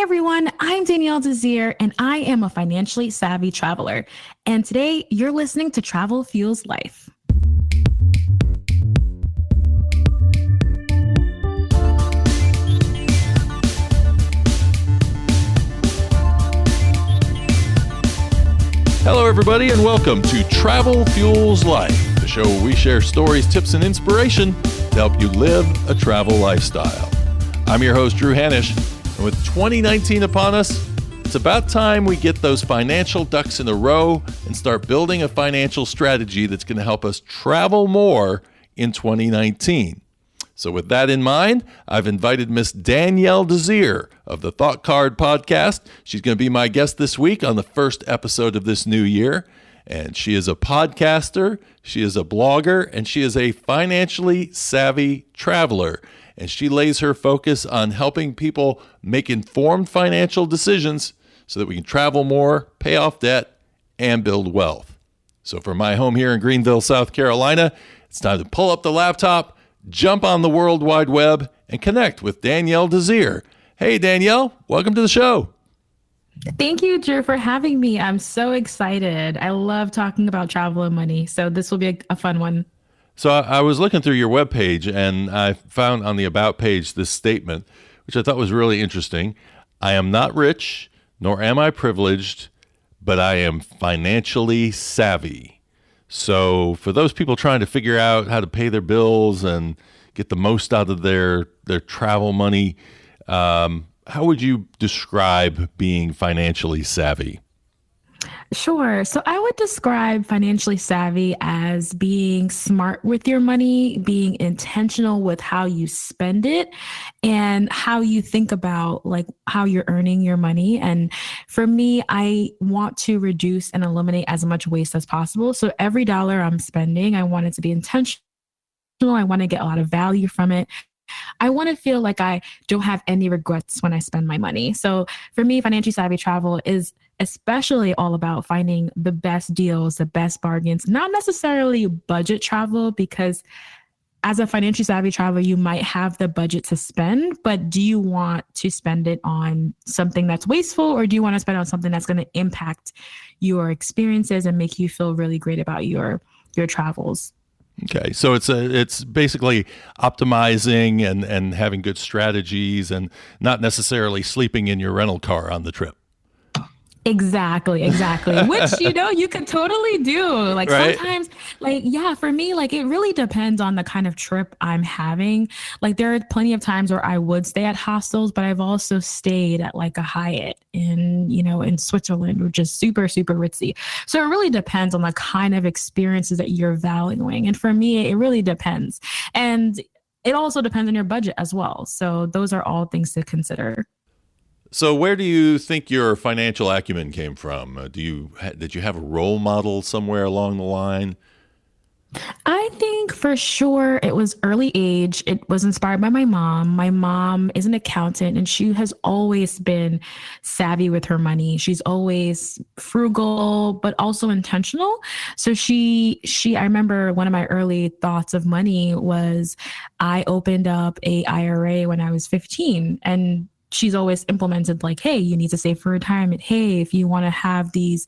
everyone, I'm Danielle Desir, and I am a financially savvy traveler. And today you're listening to Travel Fuels Life. Hello, everybody, and welcome to Travel Fuels Life, the show where we share stories, tips, and inspiration to help you live a travel lifestyle. I'm your host, Drew Hanish, and with 2019 upon us, it's about time we get those financial ducks in a row and start building a financial strategy that's going to help us travel more in 2019. So with that in mind, I've invited Miss Danielle Desir of the Thought Card podcast. She's going to be my guest this week on the first episode of this new year. And she is a podcaster, she is a blogger, and she is a financially savvy traveler. And she lays her focus on helping people make informed financial decisions so that we can travel more, pay off debt, and build wealth. So from my home here in Greenville, South Carolina, it's time to pull up the laptop, jump on the World Wide Web, and connect with Danielle Desir. Hey, Danielle, welcome to the show. Thank you, Drew, for having me. I'm so excited. I love talking about travel and money, so this will be a fun one. So I was looking through your webpage, and I found on the About page this statement, which I thought was really interesting. I am not rich, nor am I privileged, but I am financially savvy. So for those people trying to figure out how to pay their bills and get the most out of their travel money, how would you describe being financially savvy? Sure. So I would describe financially savvy as being smart with your money, being intentional with how you spend it, and how you think about like how you're earning your money. And for me, I want to reduce and eliminate as much waste as possible. So every dollar I'm spending, I want it to be intentional. I want to get a lot of value from it. I want to feel like I don't have any regrets when I spend my money. So for me, financially savvy travel is especially all about finding the best deals, the best bargains, not necessarily budget travel, because as a financially savvy traveler, you might have the budget to spend, but do you want to spend it on something that's wasteful, or do you want to spend it on something that's going to impact your experiences and make you feel really great about your travels? Okay, so it's basically optimizing and having good strategies and not necessarily sleeping in your rental car on the trip. Exactly. Which, you could totally do. Like right? Sometimes, for me, it really depends on the kind of trip I'm having. Like there are plenty of times where I would stay at hostels, but I've also stayed at like a Hyatt in Switzerland, which is super, super ritzy. So it really depends on the kind of experiences that you're valuing. And for me, it really depends. And it also depends on your budget as well. So those are all things to consider. So where do you think your financial acumen came from? Did you have a role model somewhere along the line? I think for sure it was early age. It was inspired by my mom. My mom is an accountant, and she has always been savvy with her money. She's always frugal, but also intentional. So I remember one of my early thoughts of money was I opened up a IRA when I was 15, and she's always implemented like, hey, you need to save for retirement. Hey, if you want to have these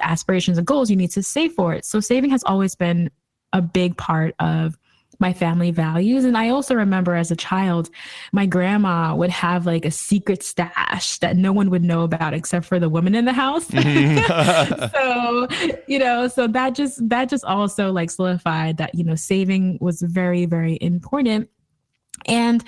aspirations and goals, you need to save for it. So saving has always been a big part of my family values. And I also remember as a child, my grandma would have like a secret stash that no one would know about except for the women in the house. So that just also like solidified that, saving was very, very important. And,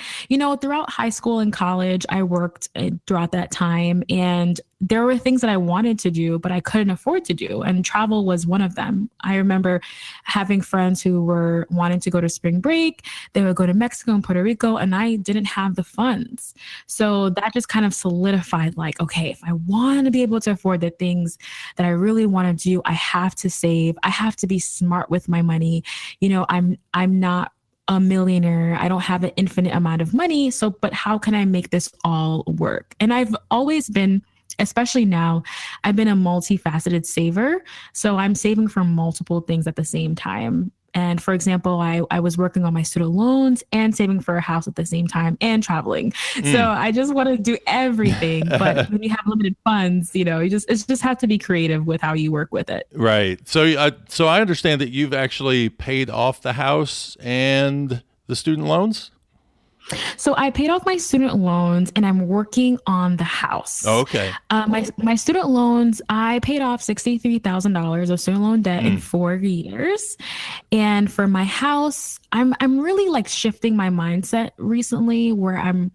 throughout high school and college, I worked throughout that time, and there were things that I wanted to do, but I couldn't afford to do. And travel was one of them. I remember having friends who were wanting to go to spring break. They would go to Mexico and Puerto Rico, and I didn't have the funds. So that just kind of solidified like, okay, if I want to be able to afford the things that I really want to do, I have to save. I have to be smart with my money. I'm not a millionaire. I don't have an infinite amount of money. So, but how can I make this all work? And I've always been, especially now, I've been a multifaceted saver. So I'm saving for multiple things at the same time. And for example, I was working on my student loans and saving for a house at the same time and traveling. So Mm. I just want to do everything. But when you have limited funds, it's just have to be creative with how you work with it. Right. So I understand that you've actually paid off the house and the student loans. So I paid off my student loans and I'm working on the house. Oh, okay. My student loans, I paid off $63,000 of student loan debt in Mm. 4 years. And for my house, I'm really like shifting my mindset recently where I'm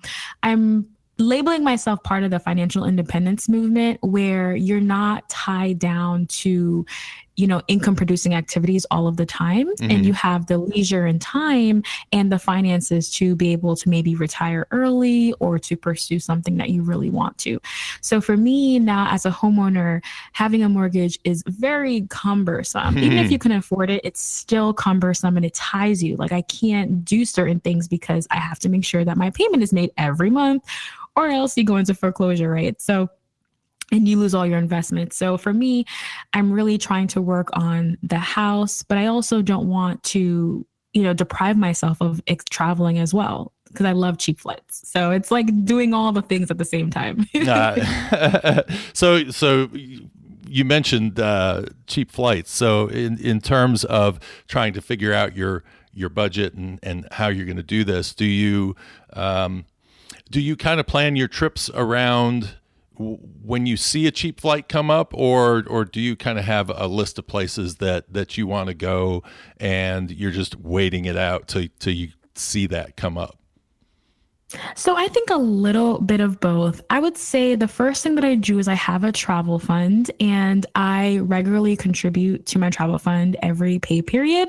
labeling myself part of the financial independence movement where you're not tied down to income producing activities all of the time. Mm-hmm. And you have the leisure and time and the finances to be able to maybe retire early or to pursue something that you really want to. So for me now as a homeowner, having a mortgage is very cumbersome. Even if you can afford it, it's still cumbersome and it ties you. Like I can't do certain things because I have to make sure that my payment is made every month or else you go into foreclosure, right? And you lose all your investments. So for me, I'm really trying to work on the house, but I also don't want to, deprive myself of traveling as well because I love cheap flights. So it's like doing all the things at the same time. So you mentioned cheap flights. So in terms of trying to figure out your budget and how you're going to do this, do you kind of plan your trips around when you see a cheap flight come up, or do you kind of have a list of places that you want to go and you're just waiting it out till you see that come up? So I think a little bit of both. I would say the first thing that I do is I have a travel fund and I regularly contribute to my travel fund every pay period.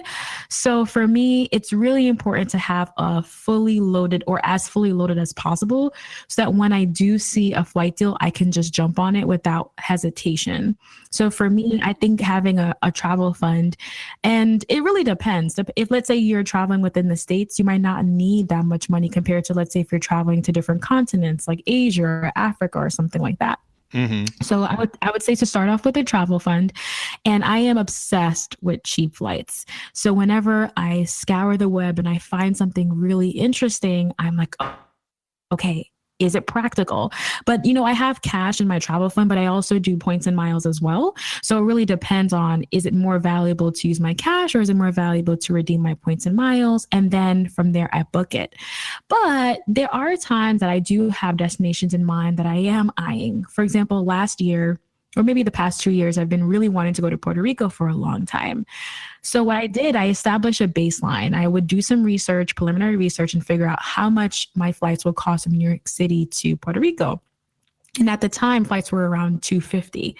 So for me, it's really important to have a fully loaded or as fully loaded as possible so that when I do see a flight deal, I can just jump on it without hesitation. So for me, I think having a travel fund, and it really depends. If let's say you're traveling within the States, you might not need that much money compared to, let's say, if you're traveling to different continents like Asia or Africa or something like that. Mm-hmm. So I would say to start off with a travel fund, and I am obsessed with cheap flights. So whenever I scour the web and I find something really interesting, I'm like, oh, okay, is it practical? But, I have cash in my travel fund, but I also do points and miles as well. So it really depends on, is it more valuable to use my cash or is it more valuable to redeem my points and miles? And then from there, I book it. But there are times that I do have destinations in mind that I am eyeing. For example, last year, or maybe the past 2 years, I've been really wanting to go to Puerto Rico for a long time. So what I did, I established a baseline. I would do some research, preliminary research, and figure out how much my flights would cost from New York City to Puerto Rico. And at the time, flights were around $250.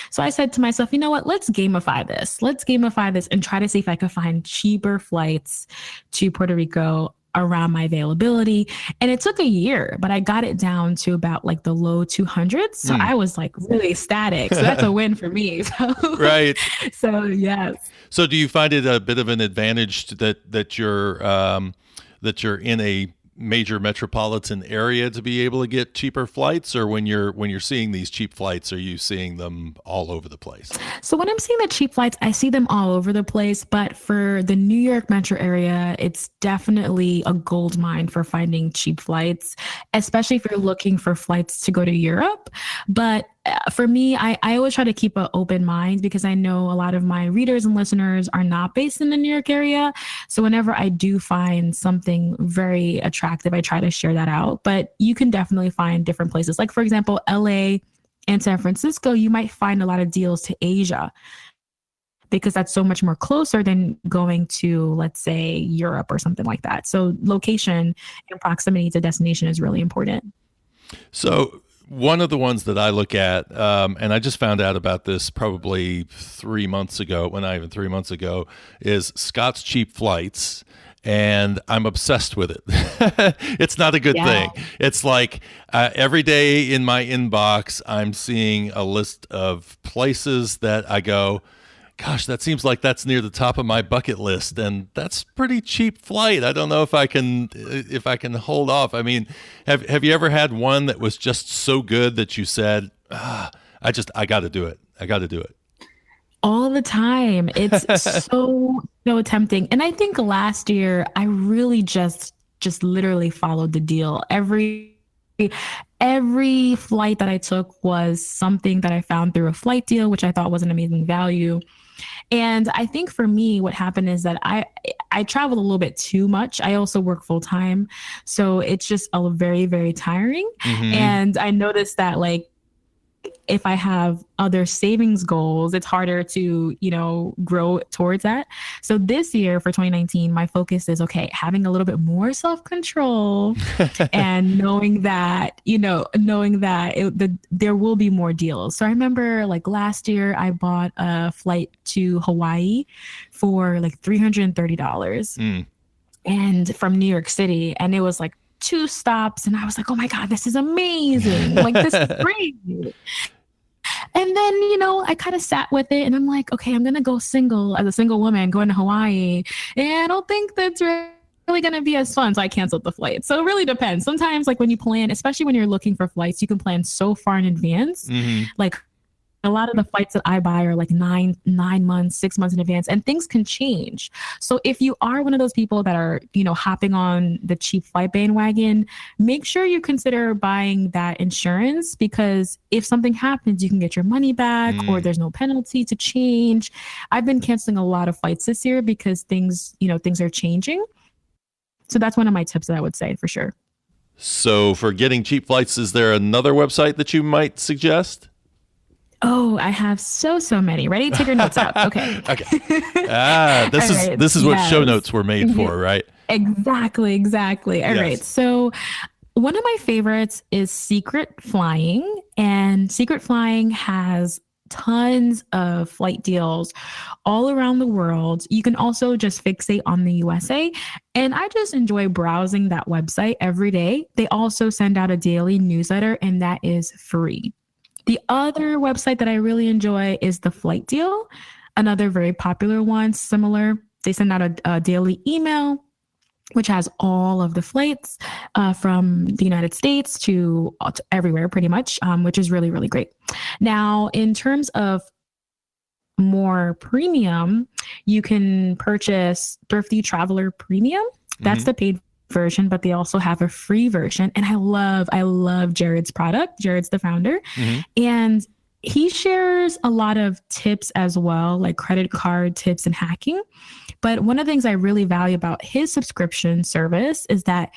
So I said to myself, you know what, let's gamify this. Let's gamify this and try to see if I could find cheaper flights to Puerto Rico around my availability. And it took a year, but I got it down to about like the low 200s. So I was like really ecstatic. So that's a win for me. So, Right. So yes. So do you find it a bit of an advantage that you're in a major metropolitan area to be able to get cheaper flights, or when you're seeing these cheap flights, are you seeing them all over the place? So when I'm seeing the cheap flights, I see them all over the place. But for the New York metro area, it's definitely a gold mine for finding cheap flights, especially if you're looking for flights to go to Europe. But for me, I always try to keep an open mind because I know a lot of my readers and listeners are not based in the New York area. So whenever I do find something very attractive, I try to share that out. But you can definitely find different places. Like, for example, LA and San Francisco, you might find a lot of deals to Asia because that's so much more closer than going to, let's say, Europe or something like that. So location and proximity to destination is really important. So one of the ones that I look at, and I just found out about this probably 3 months ago, not even 3 months ago, is Scott's Cheap Flights. And I'm obsessed with it. It's not a good thing. It's like every day in my inbox, I'm seeing a list of places that I go, gosh, that seems like that's near the top of my bucket list, and that's pretty cheap flight. I don't know if I can hold off. I mean, have you ever had one that was just so good that you said, I got to do it. I got to do it. All the time. It's so So tempting. And I think last year I really just literally followed the deal. Every flight that I took was something that I found through a flight deal, which I thought was an amazing value. And I think for me, what happened is that I traveled a little bit too much. I also work full time, so it's just a very tiring. Mm-hmm. And I noticed that like if I have other savings goals, it's harder to, grow towards that. So this year for 2019, my focus is okay, having a little bit more self control and knowing that there will be more deals. So I remember like last year, I bought a flight to Hawaii for like $330 Mm. and from New York City. And it was like two stops. And I was like, oh my God, this is amazing. Like, this is great. And then, I kind of sat with it and I'm like, okay, I'm going to go single as a single woman going to Hawaii. And I don't think that's really going to be as fun. So I canceled the flight. So it really depends. Sometimes like when you plan, especially when you're looking for flights, you can plan so far in advance. Mm-hmm. Like a lot of the flights that I buy are like 9 months, 6 months in advance, and things can change. So if you are one of those people that are, hopping on the cheap flight bandwagon, make sure you consider buying that insurance, because if something happens, you can get your money back or there's no penalty to change. I've been canceling a lot of flights this year because things are changing. So that's one of my tips that I would say for sure. So for getting cheap flights, is there another website that you might suggest? Oh, I have so many. Ready? Take your notes out. Okay. Okay. This is what show notes were made for, right? Exactly. All right. So one of my favorites is Secret Flying, and Secret Flying has tons of flight deals all around the world. You can also just fixate on the USA. And I just enjoy browsing that website every day. They also send out a daily newsletter, and that is free. The other website that I really enjoy is the Flight Deal, another very popular one, similar. They send out a daily email, which has all of the flights from the United States to everywhere pretty much, which is really great. Now, in terms of more premium, you can purchase Thrifty Traveler Premium. That's the paid version, but they also have a free version. And I love Jared's product. Jared's the founder. And he shares a lot of tips as well, like credit card tips and hacking. But one of the things I really value about his subscription service is that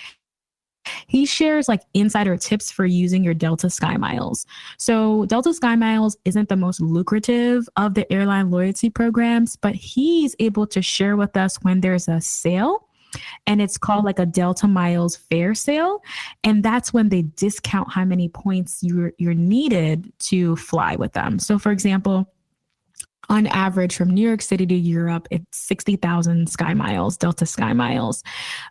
he shares like insider tips for using your Delta Sky Miles. So Delta Sky Miles isn't the most lucrative of the airline loyalty programs, but he's able to share with us when there's a sale. And it's called like a Delta Miles Fair Sale. And that's when they discount how many points you're needed to fly with them. So for example, on average from New York City to Europe, it's 60,000 Sky Miles, Delta Sky Miles.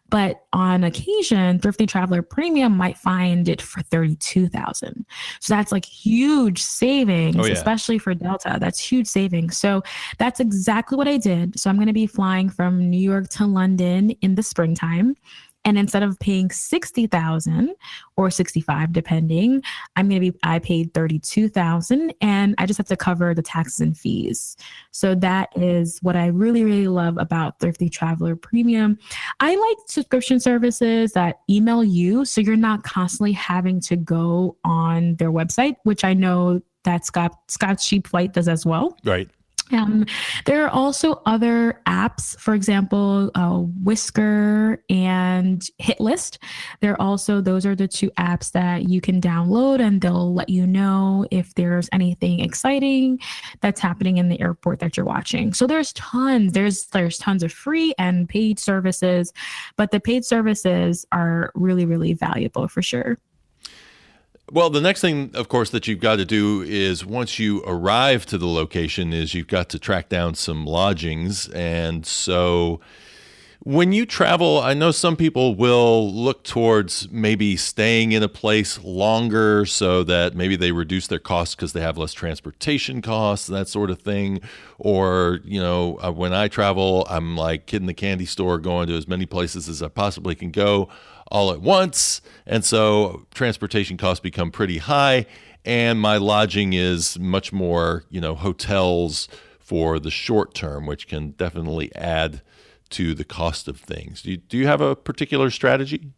But on occasion, Thrifty Traveler Premium might find it for 32,000. So that's like huge savings, especially for Delta. That's huge savings. So that's exactly what I did. So I'm going to be flying from New York to London in the springtime. And instead of paying 60,000 or 65, depending, I paid 32,000, and I just have to cover the taxes and fees. So that is what I really love about Thrifty Traveler Premium. I like subscription services that email you, so you're not constantly having to go on their website, which I know that Scott's Cheap Flight does as well. Right. There are also other apps, for example, Whisker and Hitlist. Those are the two apps that you can download, and they'll let you know if there's anything exciting that's happening in the airport that you're watching. So there's tons of free and paid services, but the paid services are really valuable for sure. Well, the next thing, of course, that you've got to do is once you arrive to the location is you've got to track down some lodgings. And so when you travel, I know some people will look towards maybe staying in a place longer so that maybe they reduce their costs because they have less transportation costs, that sort of thing. Or, when I travel, I'm like kid in the candy store going to as many places as I possibly can go all at once. And so transportation costs become pretty high. And my lodging is much more, hotels for the short term, which can definitely add to the cost of things. Do you have a particular strategy?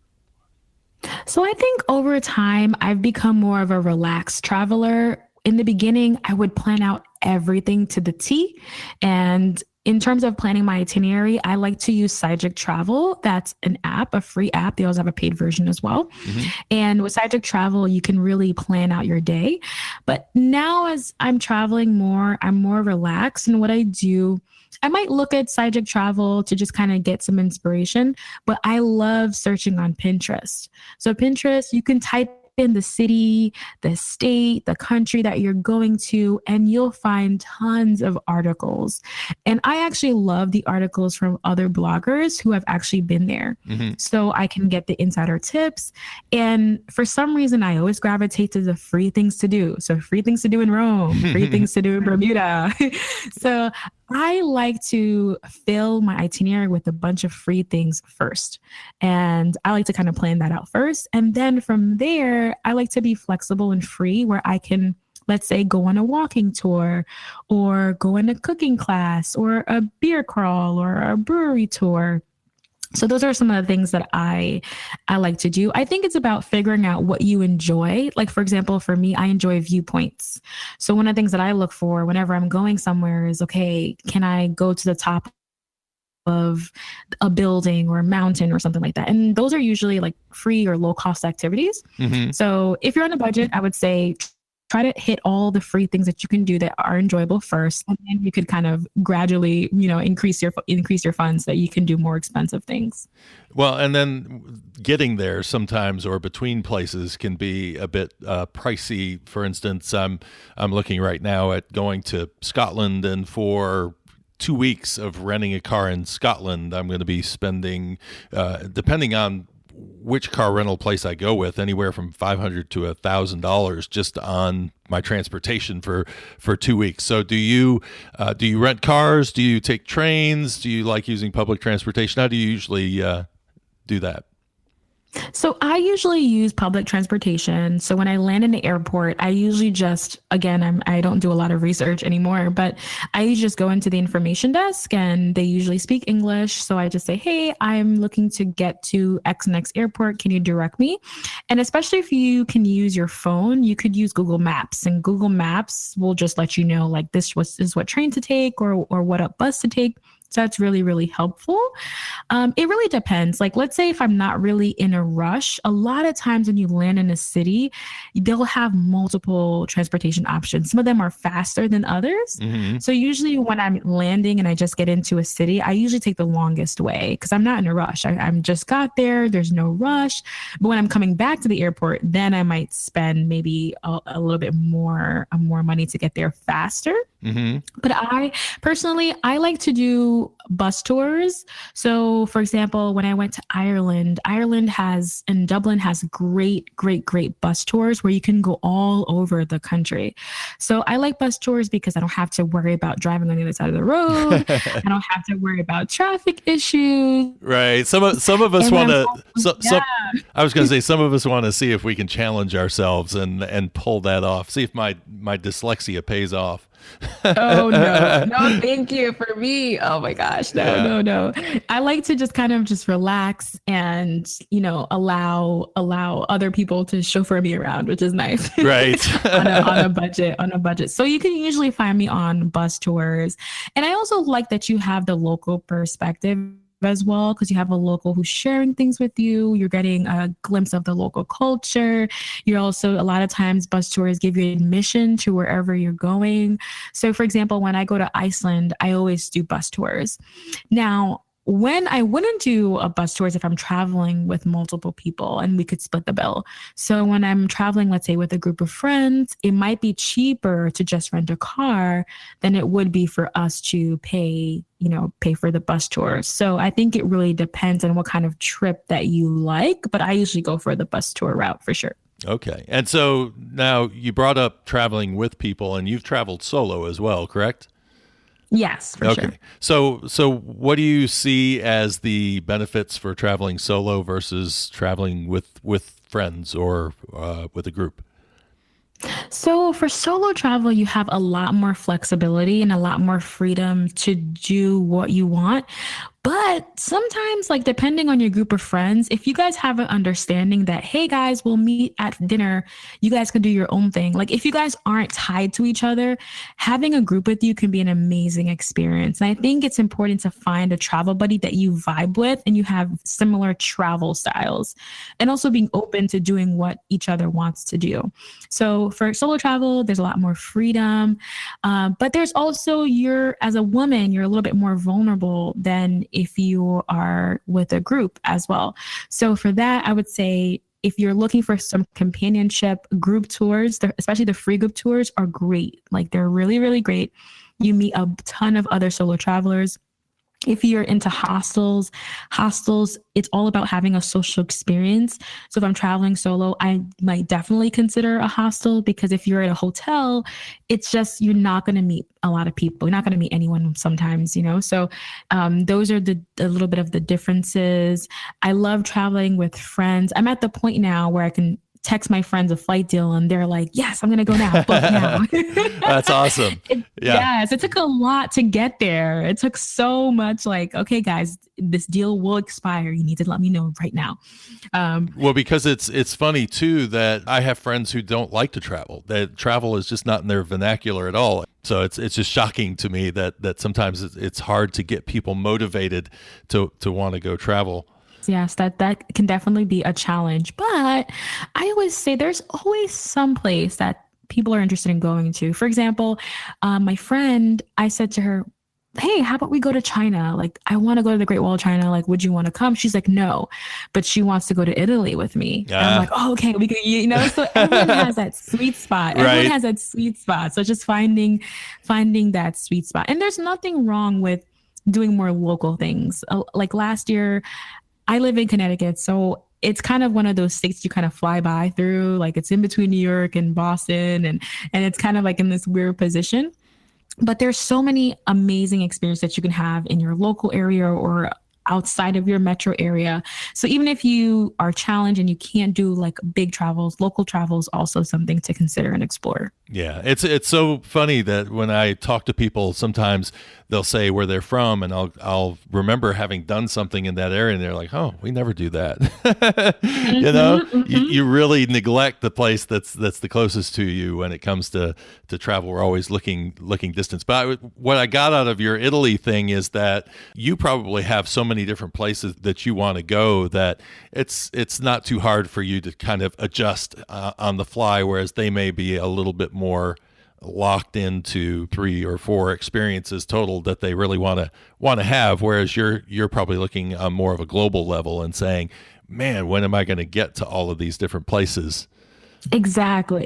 So I think over time, I've become more of a relaxed traveler. In the beginning, I would plan out everything to the T. And in terms of planning my itinerary, I like to use Cygic Travel. That's an app, a free app. They also have a paid version as well. Hmm. And with Cygic Travel, you can really plan out your day. But now, as I'm traveling more, I'm more relaxed. And what I do, I might look at Cygic Travel to just kind of get some inspiration, but I love searching on Pinterest. So, Pinterest, you can type in the city, the state, the country that you're going to, and you'll find tons of articles. And I actually love the articles from other bloggers who have actually been there. Hmm. So I can get the insider tips. And for some reason, I always gravitate to the free things to do. So free things to do in Rome, free things to do in Bermuda. So I like to fill my itinerary with a bunch of free things first. And I like to kind of plan that out first. And then from there, I like to be flexible and free where I can, let's say, go on a walking tour or go on a cooking class or a beer crawl or a brewery tour. So those are some of the things that I like to do. I think it's about figuring out what you enjoy. Like, for example, for me, I enjoy viewpoints. So one of the things that I look for whenever I'm going somewhere is, okay, can I go to the top of a building or a mountain or something like that? And those are usually like free or low cost activities. Hmm. So if you're on a budget, I would say try to hit all the free things that you can do that are enjoyable first, and then you could kind of gradually, increase your funds so that you can do more expensive things. Well, and then getting there sometimes or between places can be a bit pricey. For instance, I'm looking right now at going to Scotland, and for 2 weeks of renting a car in Scotland, I'm going to be spending, depending on which car rental place I go with, anywhere from $500 to $1,000 just on my transportation for 2 weeks. So do you rent cars? Do you take trains? Do you like using public transportation? How do you usually do that? So I usually use public transportation. So when I land in the airport, I usually just, again, I don't do a lot of research anymore, but I usually just go into the information desk and they usually speak English. So I just say, hey, I'm looking to get to X and X airport. Can you direct me? And especially if you can use your phone, you could use Google Maps, and Google Maps will just let you know like is what train to take or what bus to take. So that's really, really helpful. It really depends. Like, let's say if I'm not really in a rush, a lot of times when you land in a city, they'll have multiple transportation options. Some of them are faster than others. Hmm. So usually when I'm landing and I just get into a city, I usually take the longest way because I'm not in a rush. I'm just got there. There's no rush. But when I'm coming back to the airport, then I might spend maybe a little bit more money to get there faster. Hmm. But I personally, I like to do bus tours. So for example, when I went to Ireland, and Dublin has great bus tours where you can go all over the country. So I like bus tours because I don't have to worry about driving on the other side of the road. I don't have to worry about traffic issues. Right. Some of us And want I'm to. also- yeah. I was going to say some of us want to see if we can challenge ourselves and pull that off. See if my dyslexia pays off. Oh no, thank you for me. Oh my gosh. No. I like to just kind of just relax and, allow other people to chauffeur me around, which is nice. Right. on a budget. So you can usually find me on bus tours. And I also like that you have the local perspective as well, because you have a local who's sharing things with you. You're getting a glimpse of the local culture. You're also, a lot of times bus tours give you admission to wherever you're going. So for example, when I go to Iceland, I always do bus tours. Now, when I wouldn't do a bus tours if I'm traveling with multiple people and we could split the bill. So when I'm traveling, let's say with a group of friends, it might be cheaper to just rent a car than it would be for us to pay for the bus tour. So I think it really depends on what kind of trip that you like, but I usually go for the bus tour route for sure. Okay. And so now you brought up traveling with people, and you've traveled solo as well, correct? Yes, for sure. Okay. So what do you see as the benefits for traveling solo versus traveling with friends or with a group? So for solo travel, you have a lot more flexibility and a lot more freedom to do what you want. But sometimes, like depending on your group of friends, if you guys have an understanding that, hey guys, we'll meet at dinner, you guys can do your own thing. Like if you guys aren't tied to each other, having a group with you can be an amazing experience. And I think it's important to find a travel buddy that you vibe with and you have similar travel styles, and also being open to doing what each other wants to do. So for solo travel, there's a lot more freedom. But there's also, as a woman, you're a little bit more vulnerable than if you are with a group as well. So for that, I would say if you're looking for some companionship, group tours, especially the free group tours, are great. Like they're really, really great. You meet a ton of other solo travelers. If you're into hostels, it's all about having a social experience. So if I'm traveling solo, I might definitely consider a hostel, because if you're at a hotel, it's just, you're not going to meet a lot of people. You're not going to meet anyone sometimes, you know? So those are a little bit of the differences. I love traveling with friends. I'm at the point now where I can text my friends a flight deal and they're like, yes, I'm going to go now. Book now. That's awesome. Yes, it took a lot to get there. It took so much, like, okay, guys, this deal will expire. You need to let me know right now. Well, because it's funny too that I have friends who don't like to travel. That travel is just not in their vernacular at all. So it's just shocking to me that sometimes it's hard to get people motivated to want to go travel. Yes, that can definitely be a challenge. But I always say there's always some place that people are interested in going to. For example, my friend, I said to her, hey, how about we go to China? Like, I want to go to the Great Wall of China. Like, would you want to come? She's like, no, but she wants to go to Italy with me. And I'm like, oh, okay, we can, you know, so everyone has that sweet spot. Everyone Right. has that sweet spot. So just finding that sweet spot. And there's nothing wrong with doing more local things. Like last year, I live in Connecticut, so it's kind of one of those states you kind of fly by through. Like it's in between New York and Boston, and it's kind of like in this weird position. But there's so many amazing experiences that you can have in your local area or outside of your metro area. So even if you are challenged and you can't do like big travels, local travel is also something to consider and explore. Yeah, it's so funny that when I talk to people, sometimes they'll say where they're from, and I'll remember having done something in that area, and they're like, "Oh, we never do that." You know, you really neglect the place that's the closest to you when it comes to travel. We're always looking distance. But what I got out of your Italy thing is that you probably have so many different places that you want to go that it's not too hard for you to kind of adjust on the fly, whereas they may be a little bit more locked into 3 or 4 experiences total that they really want to have, whereas you're probably looking on more of a global level and saying, man, when am I going to get to all of these different places? Exactly.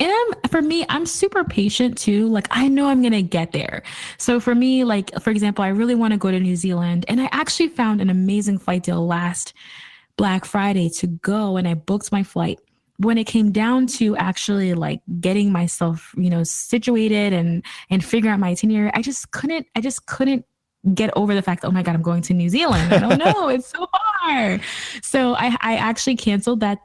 And for me, I'm super patient too. Like I know I'm going to get there. So for me, like, for example, I really want to go to New Zealand, and I actually found an amazing flight deal last Black Friday to go, and I booked my flight. When it came down to actually like getting myself, you know, situated and figure out my itinerary, I just couldn't get over the fact that, oh my God, I'm going to New Zealand. I don't know, it's so far. So I actually canceled that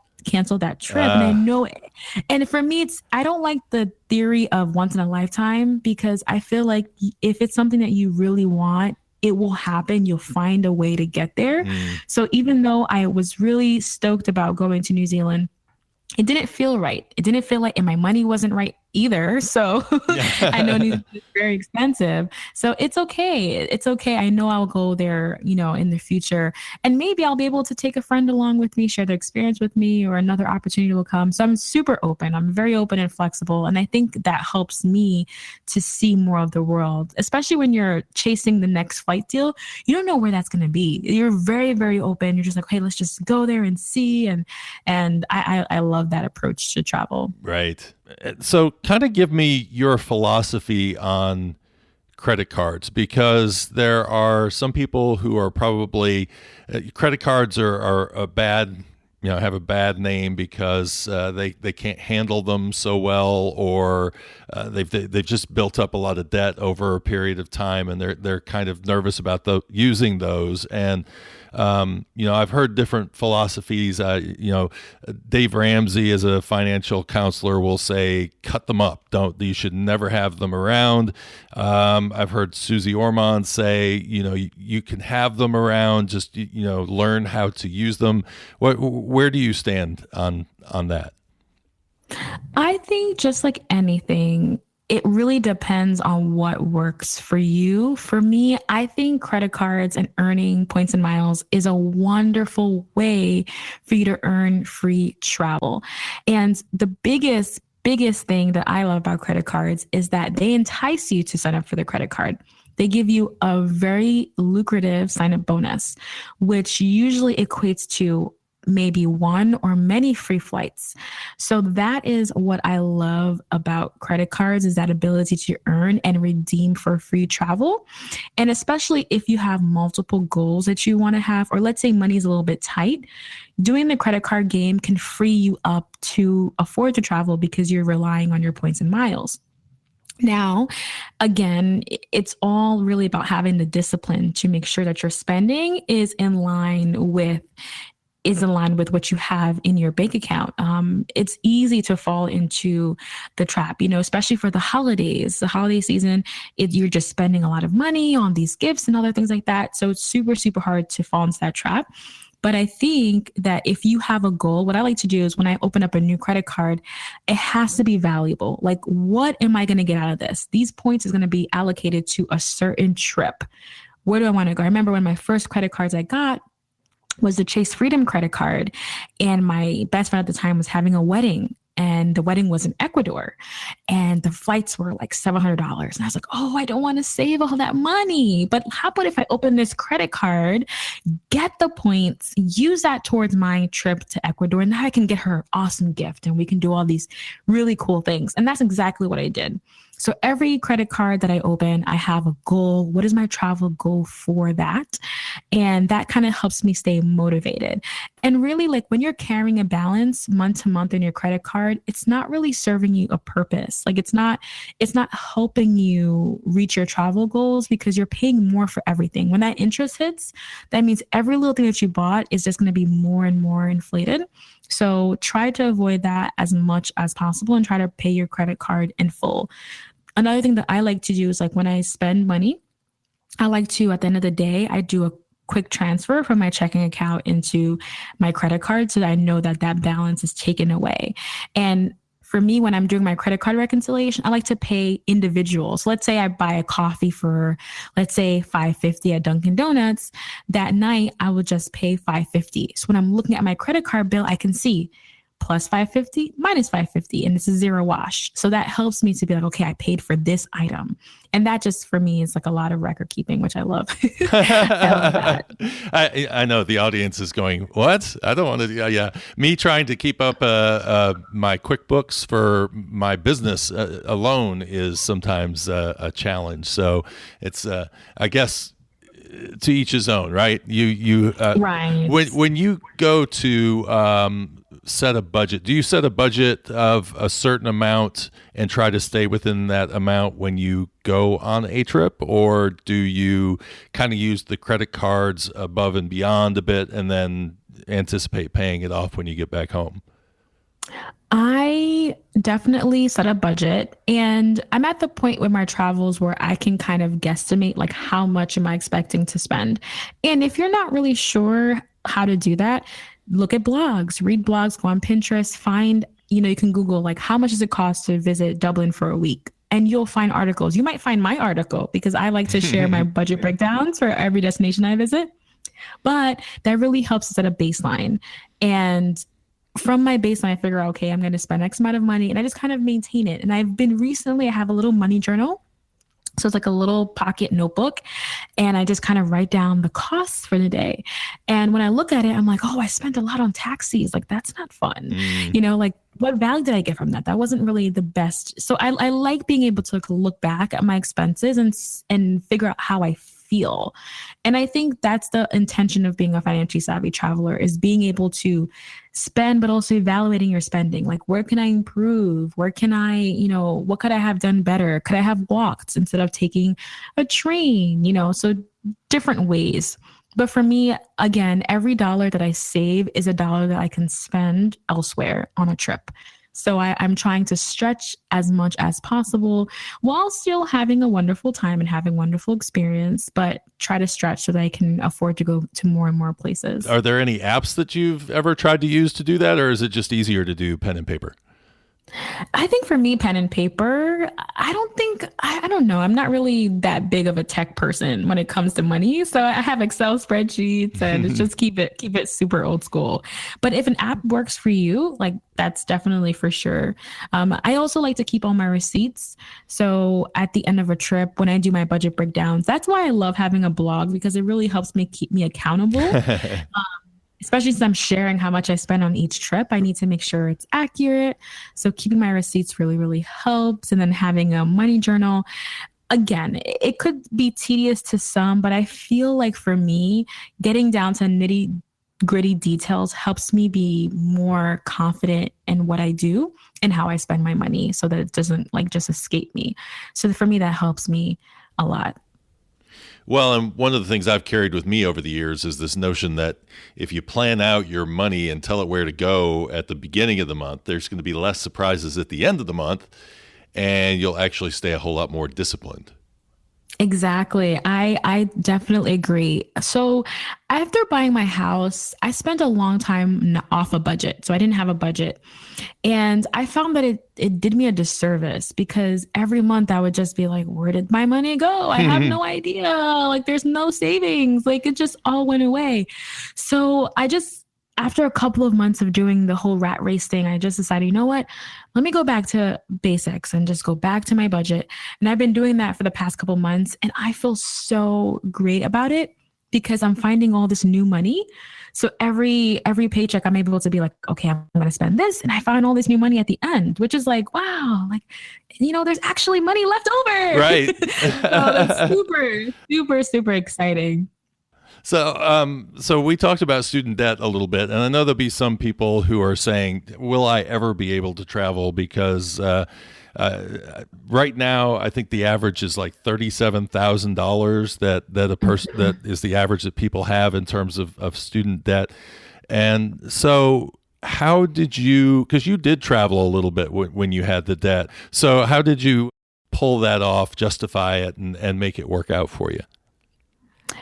trip. And I know it. And for me, I don't like the theory of once in a lifetime, because I feel like if it's something that you really want, it will happen. You'll find a way to get there. So even though I was really stoked about going to New Zealand, it didn't feel right. It didn't feel like, and my money wasn't right either. So I know it's very expensive. So it's okay. It's okay. I know I'll go there, you know, in the future, and maybe I'll be able to take a friend along with me, share their experience with me, or another opportunity will come. So I'm super open. I'm very open and flexible. And I think that helps me to see more of the world, especially when you're chasing the next flight deal. You don't know where that's going to be. You're very, very open. You're just like, hey, let's just go there and see. And I love that approach to travel. Right. So kind of give me your philosophy on credit cards, because there are some people who are probably credit cards are a bad have a bad name because they can't handle them so well, or they've just built up a lot of debt over a period of time, and they're kind of nervous about using those. And I've heard different philosophies. Dave Ramsey, as a financial counselor, will say, cut them up. You should never have them around. I've heard Susie Ormond say, you can have them around, just, learn how to use them. Where do you stand on that? I think just like anything, it really depends on what works for you. For me, I think credit cards and earning points and miles is a wonderful way for you to earn free travel. And the biggest thing that I love about credit cards is that they entice you to sign up for the credit card. They give you a very lucrative sign-up bonus, which usually equates to maybe one or many free flights. So that is what I love about credit cards, is that ability to earn and redeem for free travel. And especially if you have multiple goals that you want to have, or let's say money is a little bit tight, doing the credit card game can free you up to afford to travel because you're relying on your points and miles. Now, again, it's all really about having the discipline to make sure that your spending is in line with what you have in your bank account. It's easy to fall into the trap, especially for the holidays. The holiday season, you're just spending a lot of money on these gifts and other things like that. So it's super, super hard to fall into that trap. But I think that if you have a goal, what I like to do is when I open up a new credit card, it has to be valuable. Like, what am I going to get out of this? These points is going to be allocated to a certain trip. Where do I want to go? I remember when my first credit cards I got was the Chase Freedom credit card. And my best friend at the time was having a wedding, and the wedding was in Ecuador, and the flights were like $700. And I was like, oh, I don't want to save all that money, but how about if I open this credit card, get the points, use that towards my trip to Ecuador, and now I can get her an awesome gift and we can do all these really cool things. And that's exactly what I did. So every credit card that I open, I have a goal. What is my travel goal for that? And that kind of helps me stay motivated. And really, like, when you're carrying a balance month to month in your credit card, it's not really serving you a purpose. Like, it's not helping you reach your travel goals because you're paying more for everything. When that interest hits, that means every little thing that you bought is just going to be more and more inflated. So try to avoid that as much as possible and try to pay your credit card in full. Another thing that I like to do is, like, when I spend money, I like to, at the end of the day, I do a quick transfer from my checking account into my credit card so that I know that that balance is taken away. And for me, when I'm doing my credit card reconciliation, I like to pay individuals. Let's say I buy a coffee for, let's say, $5.50 at Dunkin' Donuts. That night, I would just pay $5.50. So when I'm looking at my credit card bill, I can see plus $5.50, minus $5.50, and this is zero wash. So that helps me to be like, okay, I paid for this item. And that just, for me, is like a lot of record keeping, which I love. I love that. I know the audience is going, what? I don't want to. Yeah. Me trying to keep up my QuickBooks for my business alone is sometimes a challenge. So it's, I guess, to each his own, right? Right. When you go to set a budget, do you set a budget of a certain amount and try to stay within that amount when you go on a trip, or do you kind of use the credit cards above and beyond a bit and then anticipate paying it off when you get back home? I definitely set a budget, and I'm at the point with my travels where I can kind of guesstimate, like, how much am I expecting to spend. And if you're not really sure how to do that, look at blogs, read blogs, go on Pinterest, find, you can Google, like, how much does it cost to visit Dublin for a week? And you'll find articles. You might find my article because I like to share my budget breakdowns for every destination I visit. But that really helps set a baseline. And from my baseline, I figure out, okay, I'm going to spend X amount of money, and I just kind of maintain it. And I have a little money journal. So it's like a little pocket notebook, and I just kind of write down the costs for the day. And when I look at it, I'm like, oh, I spent a lot on taxis. Like, that's not fun. Like, what value did I get from that? That wasn't really the best. So I like being able to look back at my expenses and figure out how I feel. And I think that's the intention of being a financially savvy traveler, is being able to spend, but also evaluating your spending. Like, where can I improve? Where can I, what could I have done better? Could I have walked instead of taking a train? So different ways. But for me, again, every dollar that I save is a dollar that I can spend elsewhere on a trip. So I'm trying to stretch as much as possible while still having a wonderful time and having wonderful experience, but try to stretch so that I can afford to go to more and more places. Are there any apps that you've ever tried to use to do that, or is it just easier to do pen and paper? I think for me, pen and paper, I don't know. I'm not really that big of a tech person when it comes to money. So I have Excel spreadsheets and it's just keep it super old school. But if an app works for you, like, that's definitely for sure. I also like to keep all my receipts. So at the end of a trip, when I do my budget breakdowns, that's why I love having a blog, because it really helps me keep me accountable. Especially since I'm sharing how much I spend on each trip, I need to make sure it's accurate. So keeping my receipts really, really helps. And then having a money journal, again, it could be tedious to some, but I feel like for me, getting down to nitty gritty details helps me be more confident in what I do and how I spend my money, so that it doesn't just escape me. So for me, that helps me a lot. Well, and one of the things I've carried with me over the years is this notion that if you plan out your money and tell it where to go at the beginning of the month, there's going to be less surprises at the end of the month, and you'll actually stay a whole lot more disciplined. Exactly. I definitely agree. So after buying my house, I spent a long time off a budget. So I didn't have a budget. And I found that it did me a disservice, because every month I would just be like, where did my money go? I have no idea. Like, there's no savings. Like, it just all went away. So after a couple of months of doing the whole rat race thing, I just decided, you know what? Let me go back to basics and just go back to my budget. And I've been doing that for the past couple of months, and I feel so great about it, because I'm finding all this new money. So every paycheck, I'm able to be like, okay, I'm going to spend this. And I find all this new money at the end, which is like, wow, like, there's actually money left over. Right. So that's super, super, super exciting. So we talked about student debt a little bit, and I know there'll be some people who are saying, will I ever be able to travel? Because right now, I think the average is like $37,000 that a person, that is the average that people have in terms of student debt. And so how did you, because you did travel a little bit when you had the debt. So how did you pull that off, justify it, and make it work out for you?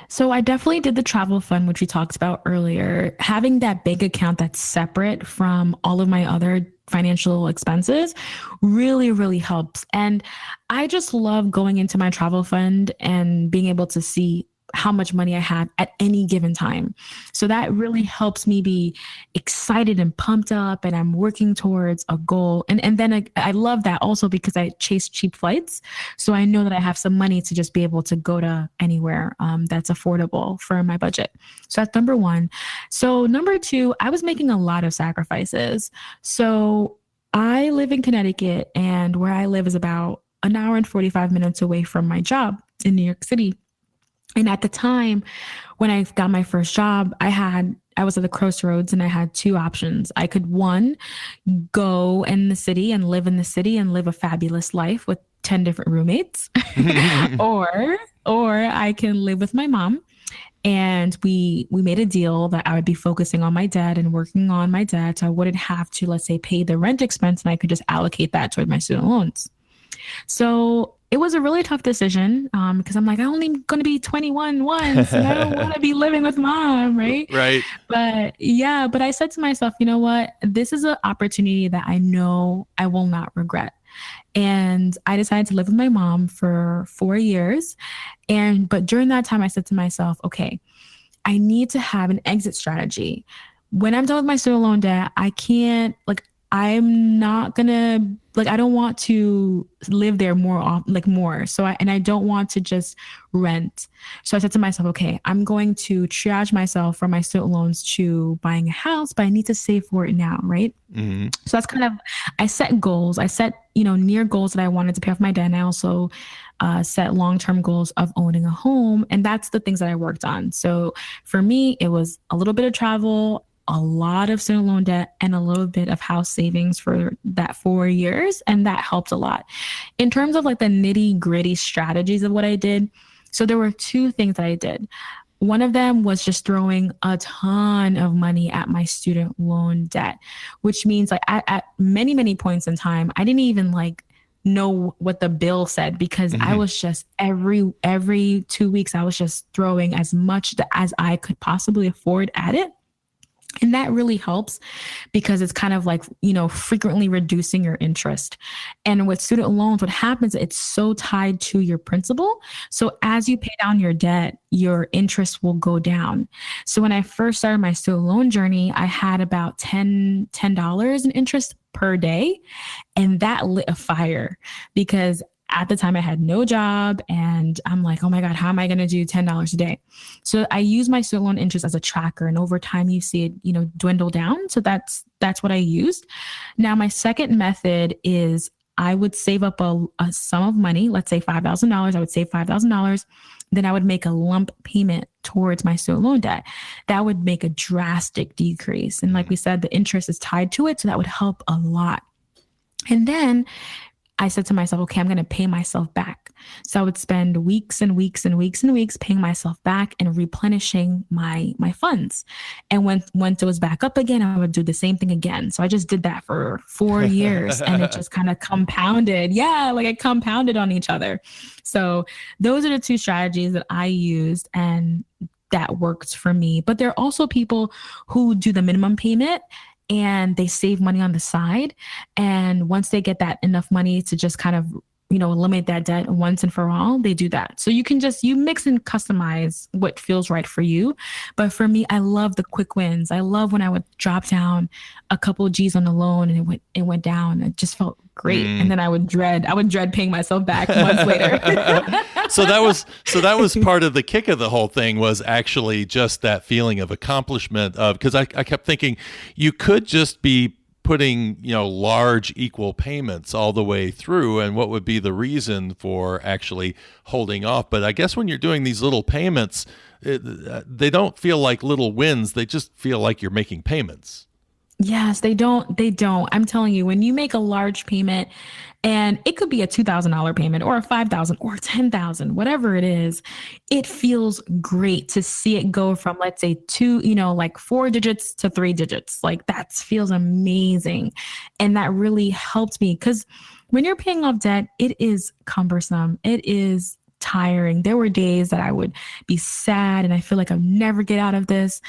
So I definitely did the travel fund, which we talked about earlier. Having that bank account that's separate from all of my other financial expenses really, really helps. And I just love going into my travel fund and being able to see how much money I have at any given time. So that really helps me be excited and pumped up, and I'm working towards a goal. And then I love that also because I chase cheap flights. So I know that I have some money to just be able to go to anywhere that's affordable for my budget. So that's number one. So number two, I was making a lot of sacrifices. So I live in Connecticut, and where I live is about an hour and 45 minutes away from my job in New York City. And at the time when I got my first job, I was at the crossroads, and I had two options. I could, one, go in the city and live in the city and live a fabulous life with 10 different roommates, or I can live with my mom. And we made a deal that I would be focusing on my dad and working on my dad, so I wouldn't have to, let's say, pay the rent expense, and I could just allocate that toward my student loans. So it was a really tough decision, because I'm like, I'm only going to be 21 once, and I don't want to be living with mom, right? Right. But I said to myself, you know what? This is an opportunity that I know I will not regret. And I decided to live with my mom for 4 years. But during that time, I said to myself, okay, I need to have an exit strategy. When I'm done with my student loan debt, I'm not going to like I don't want to live there more. So I don't want to just rent. So I said to myself, okay, I'm going to triage myself from my student loans to buying a house, but I need to save for it now, right? Mm-hmm. So that's kind of, I set goals. I set, near goals that I wanted to pay off my debt. And I also set long-term goals of owning a home. And that's the things that I worked on. So for me, it was a little bit of travel, a lot of student loan debt, and a little bit of house savings for that 4 years. And that helped a lot. In terms of like the nitty gritty strategies of what I did, so there were two things that I did. One of them was just throwing a ton of money at my student loan debt, which means like at many, many points in time, I didn't even like know what the bill said because I was just every 2 weeks, I was just throwing as much as I could possibly afford at it. And that really helps because it's kind of like, frequently reducing your interest. And with student loans, what happens, it's so tied to your principal. So as you pay down your debt, your interest will go down. So when I first started my student loan journey, I had about $10 in interest per day. And that lit a fire because at the time I had no job and I'm like, oh my God, how am I going to do $10 a day? So I use my student loan interest as a tracker, and over time you see it, dwindle down. So that's what I used. Now, my second method is I would save up a sum of money, let's say $5,000. I would save $5,000. Then I would make a lump payment towards my student loan debt. That would make a drastic decrease. And like we said, the interest is tied to it. So that would help a lot. And then I said to myself, okay, I'm going to pay myself back. So I would spend weeks and weeks and weeks and weeks paying myself back and replenishing my funds. And when it was back up again, I would do the same thing again. So I just did that for 4 years and it just kind of compounded. Yeah, like it compounded on each other. So those are the two strategies that I used and that worked for me. But there are also people who do the minimum payment and they save money on the side. And once they get that enough money to just kind of, eliminate that debt once and for all, they do that. So you can you mix and customize what feels right for you. But for me, I love the quick wins. I love when I would drop down a couple of G's on the loan and it went down. It just felt great. And then I would dread paying myself back months later. So that was part of the kick of the whole thing, was actually just that feeling of accomplishment because I kept thinking you could just be putting, large equal payments all the way through, and what would be the reason for actually holding off. But I guess when you're doing these little payments, they don't feel like little wins. They just feel like you're making payments. Yes, they don't. I'm telling you, when you make a large payment, and it could be a $2,000 payment or a $5,000 or $10,000, whatever it is, it feels great to see it go from, let's say, like 4 digits to 3 digits. Like that feels amazing. And that really helped me because when you're paying off debt, it is cumbersome. It is tiring. There were days that I would be sad and I feel like I'll never get out of this,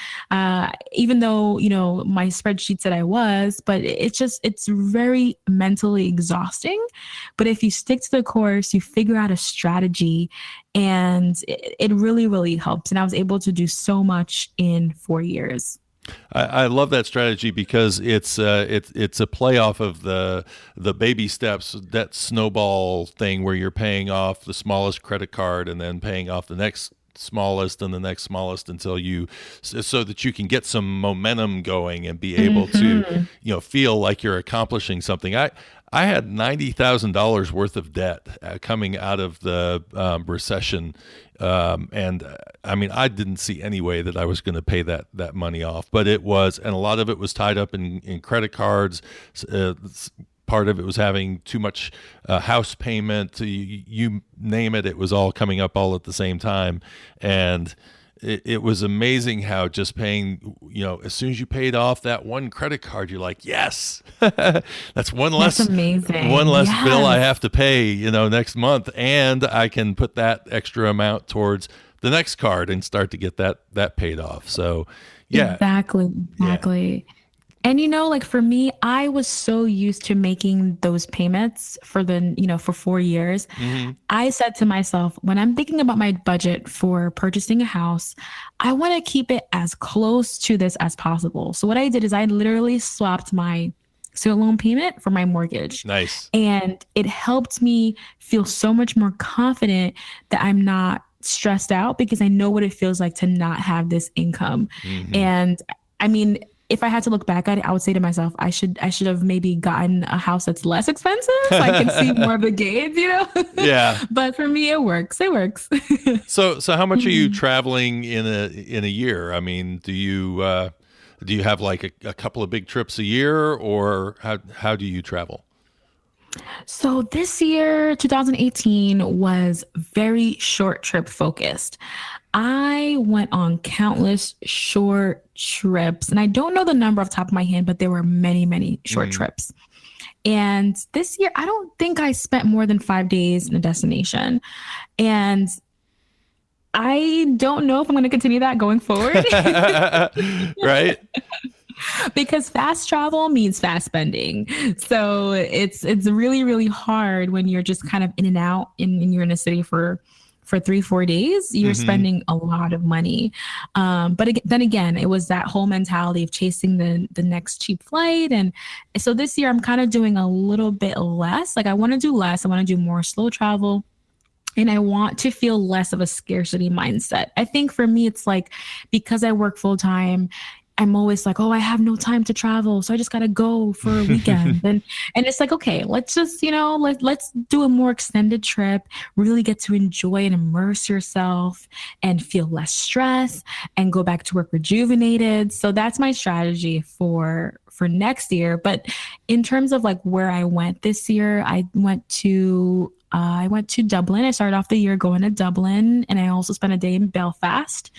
even though, my spreadsheet said I was, but it's very mentally exhausting. But if you stick to the course, you figure out a strategy and it really, really helps. And I was able to do so much in 4 years. I love that strategy because it's a play off of the baby steps, that snowball thing where you're paying off the smallest credit card and then paying off the next smallest and the next smallest until so that you can get some momentum going and be able to feel like you're accomplishing something. I had $90,000 worth of debt coming out of the recession. And I mean, I didn't see any way that I was going to pay that money off, but and a lot of it was tied up in credit cards. Part of it was having too much house payment. You name it, it was all coming up all at the same time. And it was amazing how just paying, as soon as you paid off that one credit card, you're like, yes, that's one less yes. bill I have to pay, next month. And I can put that extra amount towards the next card and start to get that paid off. So yeah. Exactly. Yeah. And like for me, I was so used to making those payments for for 4 years. Mm-hmm. I said to myself, when I'm thinking about my budget for purchasing a house, I want to keep it as close to this as possible. So what I did is I literally swapped my student loan payment for my mortgage. Nice. And it helped me feel so much more confident that I'm not stressed out because I know what it feels like to not have this income. And I mean, if I had to look back at it, I would say to myself, I should have maybe gotten a house that's less expensive so I can see more of the gains, you know? Yeah. But for me, it works. It works. So how much are you traveling in a year? I mean, do you have like a couple of big trips a year, or how do you travel? So this year, 2018, was very short trip focused. I went on countless short trips, and I don't know the number off the top of my head, but there were many, many short trips. And this year, I don't think I spent more than 5 days in a destination. And I don't know if I'm going to continue that going forward. Right? Because fast travel means fast spending. So it's really, really hard when you're just kind of in and out and you're in a city for 3-4 days. You're spending a lot of money. But then again, it was that whole mentality of chasing the next cheap flight. And so this year I'm kind of doing a little bit less. Like I want to do less. I want to do more slow travel. And I want to feel less of a scarcity mindset. I think for me, it's like, because I work full time, I'm always like, oh, I have no time to travel, so I just got to go for a weekend. and it's like, okay, let's just, let's do a more extended trip, really get to enjoy and immerse yourself and feel less stress and go back to work rejuvenated. So that's my strategy for next year. But in terms of like where I went this year, I went to Dublin. I started off the year going to Dublin, and I also spent a day in Belfast.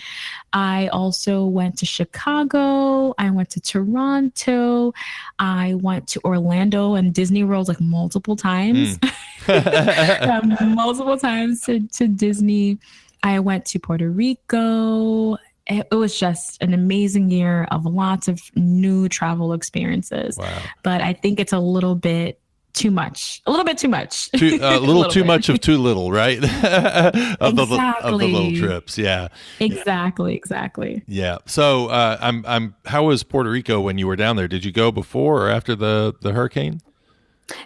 I also went to Chicago. I went to Toronto. I went to Orlando and Disney World like multiple times. Multiple times to Disney. I went to Puerto Rico. It was just an amazing year of lots of new travel experiences. Wow. But I think it's a little bit too much, a little bit too much, a little too much of too little, right? of the little trips. Yeah, exactly. Yeah. So how was Puerto Rico when you were down there? Did you go before or after the hurricane?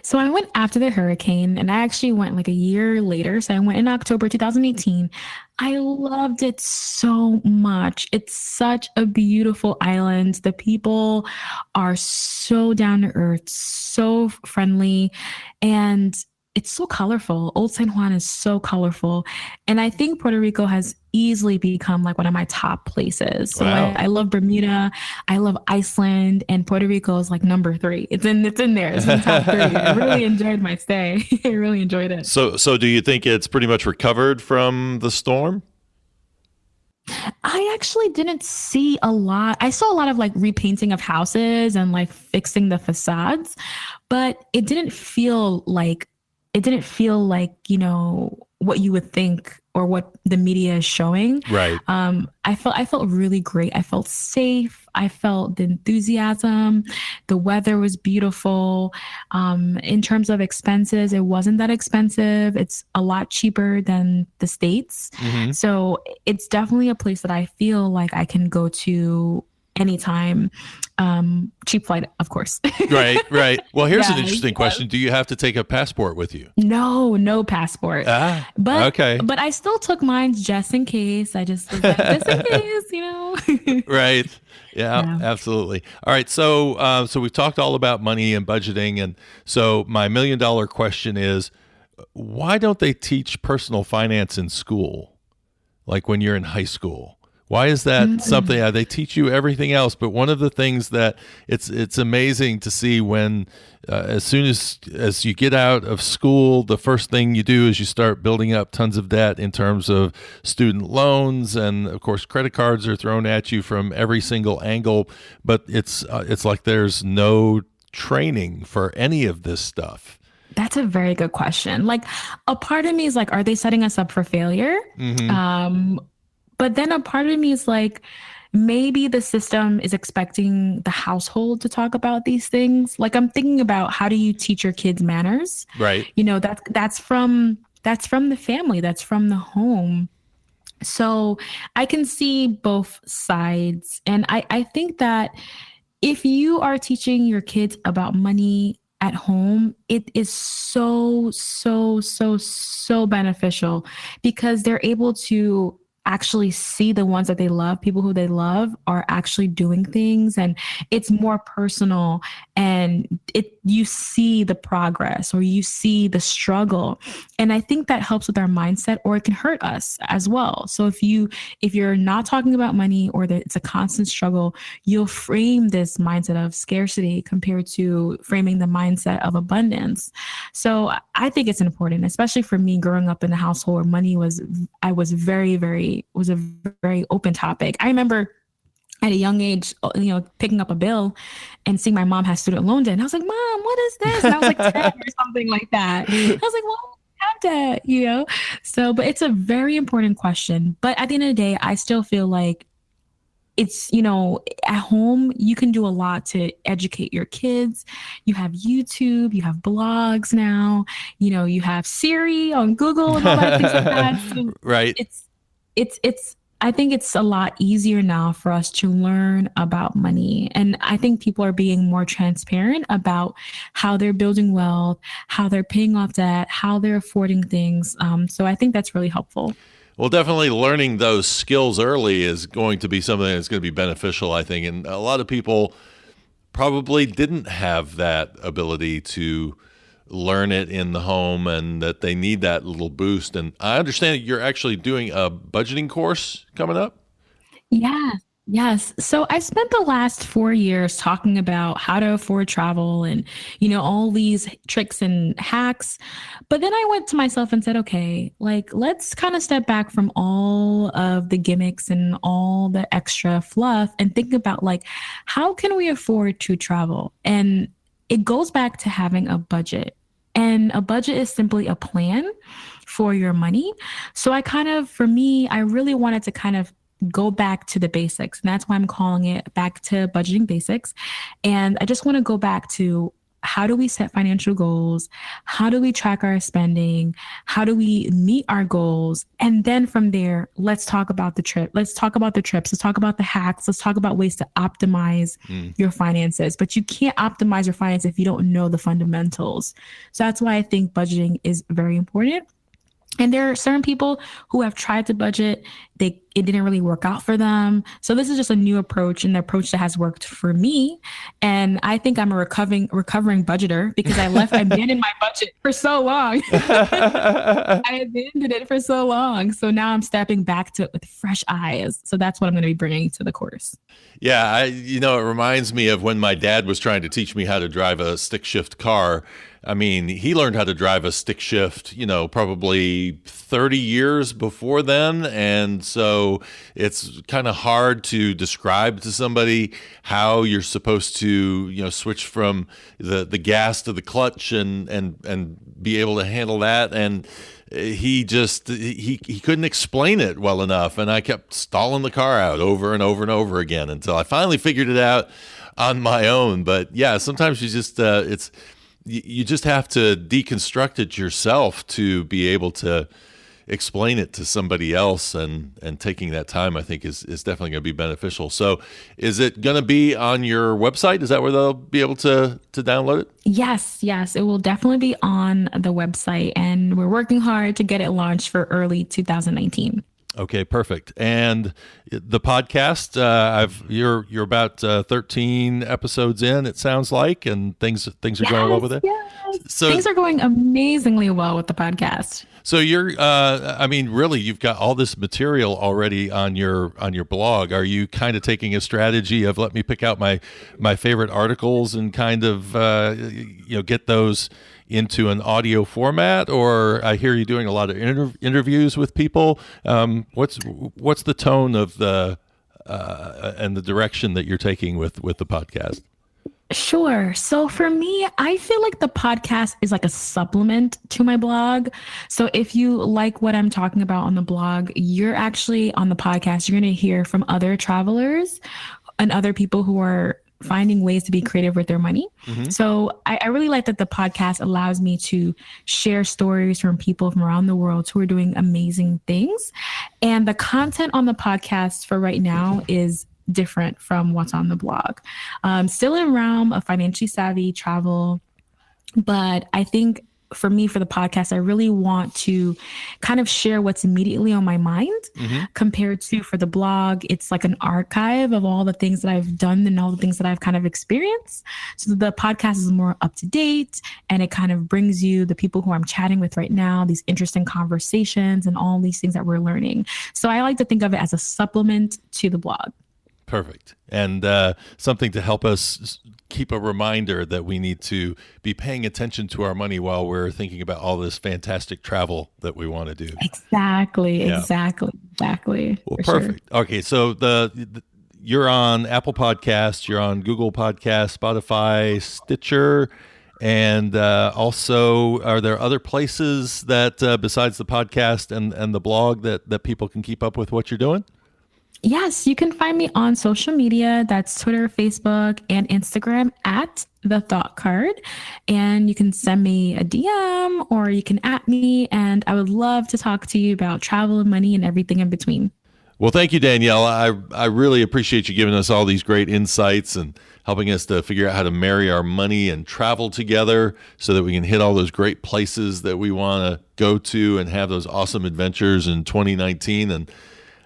So I went after the hurricane, and I actually went like a year later. So I went in October 2018. I loved it so much. It's such a beautiful island. The people are so down to earth, so friendly, and it's so colorful. Old San Juan is so colorful. And I think Puerto Rico has easily become like one of my top places. So wow. I love Bermuda. I love Iceland, and Puerto Rico is like number 3. It's in there. It's in the top 3. I really enjoyed my stay. I really enjoyed it. So do you think it's pretty much recovered from the storm? I actually didn't see a lot. I saw a lot of like repainting of houses and like fixing the facades, but it didn't feel like, what you would think or what the media is showing. Right. I felt really great. I felt safe. I felt the enthusiasm. The weather was beautiful. In terms of expenses, it wasn't that expensive. It's a lot cheaper than the States. So it's definitely a place that I feel like I can go to anytime. Cheap flight, of course. Right. Well, here's an interesting question. Do you have to take a passport with you? No passport. But okay. But I still took mine just in case. I just was like, just in case, Right. Yeah, absolutely. All right. So we've talked all about money and budgeting. And so my $1 million question is, why don't they teach personal finance in school? Like when you're in high school? Why is that something? They teach you everything else, but one of the things that it's amazing to see when as soon as you get out of school, the first thing you do is you start building up tons of debt in terms of student loans, and of course credit cards are thrown at you from every single angle. But it's like there's no training for any of this stuff. That's a very good question. Like a part of me is like, are they setting us up for failure? But then a part of me is like, maybe the system is expecting the household to talk about these things. Like I'm thinking about, how do you teach your kids manners? Right. That's from the family. That's from the home. So I can see both sides. And I think that if you are teaching your kids about money at home, it is so beneficial because they're able to actually see the ones that they love, people who they love are actually doing things, and it's more personal, and you see the progress or you see the struggle. And I think that helps with our mindset, or it can hurt us as well. So if you're not talking about money, or that it's a constant struggle, you'll frame this mindset of scarcity compared to framing the mindset of abundance. So I think it's important, especially for me growing up in a household where money was a very open topic. I remember at a young age, picking up a bill and seeing my mom has student loan debt. And I was like, Mom, what is this? And I was like 10 or something like that. I was like, well, I have debt, So, but it's a very important question. But at the end of the day, I still feel like it's, at home, you can do a lot to educate your kids. You have YouTube, you have blogs now, you have Siri on Google and all that things like that. So right. I think it's a lot easier now for us to learn about money. And I think people are being more transparent about how they're building wealth, how they're paying off debt, how they're affording things. So I think that's really helpful. Well, definitely learning those skills early is going to be something that's going to be beneficial, I think. And a lot of people probably didn't have that ability to learn it in the home, and that they need that little boost. And I understand that you're actually doing a budgeting course coming up. Yeah. Yes. So I spent the last 4 years talking about how to afford travel and, all these tricks and hacks. But then I went to myself and said, okay, let's kind of step back from all of the gimmicks and all the extra fluff and think about how can we afford to travel? And it goes back to having a budget. And a budget is simply a plan for your money. So I really wanted to kind of go back to the basics. And that's why I'm calling it Back to Budgeting Basics. And I just want to go back to, how do we set financial goals? How do we track our spending? How do we meet our goals? And then from there, let's talk about the trip. Let's talk about the trips. Let's talk about the hacks. Let's talk about ways to optimize your finances. But you can't optimize your finances if you don't know the fundamentals. So that's why I think budgeting is very important. And there are certain people who have tried to budget. It didn't really work out for them. So this is just a new approach, and the approach that has worked for me. And I think I'm a recovering budgeter because I abandoned my budget for so long. I abandoned it for so long. So now I'm stepping back to it with fresh eyes. So that's what I'm going to be bringing to the course. Yeah, it reminds me of when my dad was trying to teach me how to drive a stick shift car. I mean, he learned how to drive a stick shift, probably 30 years before then. And so it's kind of hard to describe to somebody how you're supposed to, switch from the gas to the clutch and be able to handle that. And he couldn't explain it well enough. And I kept stalling the car out over and over and over again until I finally figured it out on my own. But yeah, sometimes you just, you just have to deconstruct it yourself to be able to explain it to somebody else, and taking that time, I think, is definitely going to be beneficial. So is it going to be on your website? Is that where they'll be able to download it? Yes, it will definitely be on the website, and we're working hard to get it launched for early 2019. Okay, perfect. And the podcast, you're about 13 episodes in, it sounds like, and things are going well with it. Yes. So things are going amazingly well with the podcast. So you're, really, you've got all this material already on your blog. Are you kind of taking a strategy of let me pick out my favorite articles and kind of get those into an audio format? Or I hear you doing a lot of interviews with people. What's the tone of the and the direction that you're taking with the podcast? Sure. So for me, I feel like the podcast is like a supplement to my blog. So if you like what I'm talking about on the blog, you're actually on the podcast, you're going to hear from other travelers and other people who are finding ways to be creative with their money. Mm-hmm. So I really like that the podcast allows me to share stories from people from around the world who are doing amazing things. And the content on the podcast for right now is different from what's on the blog. Still in realm of financially savvy travel, but I think for me, for the podcast, I really want to kind of share what's immediately on my mind compared to for the blog. It's like an archive of all the things that I've done and all the things that I've kind of experienced. So the podcast is more up to date, and it kind of brings you the people who I'm chatting with right now, these interesting conversations and all these things that we're learning. So I like to think of it as a supplement to the blog. Perfect. And something to help us keep a reminder that we need to be paying attention to our money while we're thinking about all this fantastic travel that we want to do. Exactly. Well, perfect. Sure. Okay, so you're on Apple Podcasts, you're on Google Podcasts, Spotify, Stitcher, and also, are there other places that besides the podcast and the blog that people can keep up with what you're doing? Yes, you can find me on social media. That's Twitter, Facebook, and Instagram at The Thought Card. And you can send me a DM or you can @ me. And I would love to talk to you about travel and money and everything in between. Well, thank you, Danielle. I really appreciate you giving us all these great insights and helping us to figure out how to marry our money and travel together so that we can hit all those great places that we want to go to and have those awesome adventures in 2019. And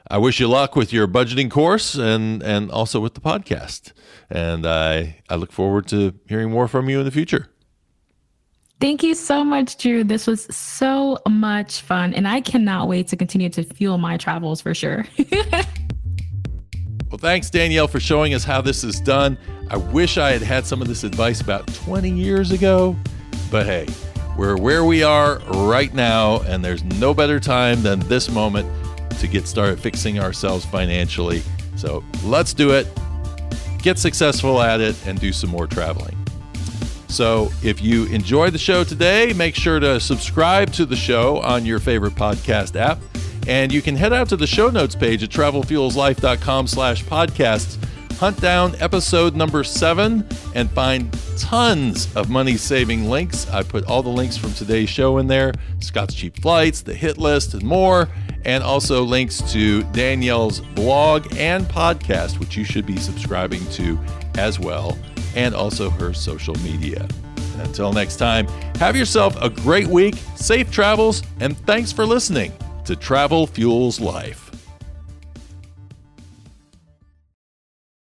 I wish you luck with your budgeting course and also with the podcast. And I look forward to hearing more from you in the future. Thank you so much, Drew. This was so much fun, and I cannot wait to continue to fuel my travels for sure. Well, thanks, Danielle, for showing us how this is done. I wish I had had some of this advice about 20 years ago, but hey, we're where we are right now, and there's no better time than this moment to get started fixing ourselves financially. So let's do it, get successful at it, and do some more traveling. So if you enjoyed the show today, make sure to subscribe to the show on your favorite podcast app. And you can head out to the show notes page at travelfuelslife.com/podcasts, hunt down episode number 7, and find tons of money-saving links. I put all the links from today's show in there, Scott's Cheap Flights, the hit list, and more, and also links to Danielle's blog and podcast, which you should be subscribing to as well, and also her social media. And until next time, have yourself a great week, safe travels, and thanks for listening to Travel Fuels Life.